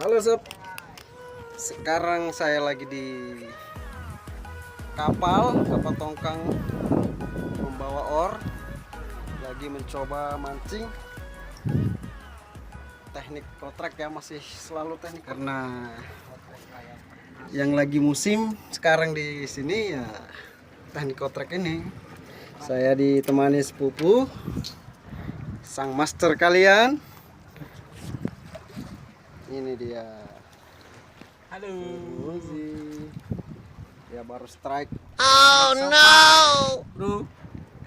Halo sob, sekarang saya lagi di kapal tongkang membawa or, lagi mencoba mancing. Teknik kotrek ya, masih selalu teknik karena yang lagi musim sekarang di sini ya teknik kotrek ini. Saya ditemani sepupu, sang master kalian. Ini dia. Halo. Uzi. Dia baru strike. Oh no, Bro.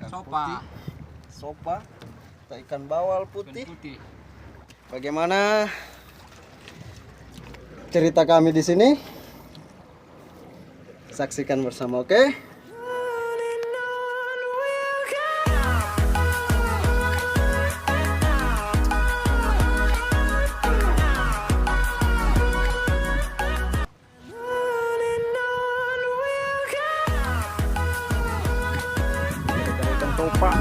Ikan Sopa. putih. Sopa. Kita ikan bawal Ikan putih. putih. Bagaimana cerita kami di sini? Saksikan bersama, oke? Ikan topa.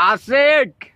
Asik.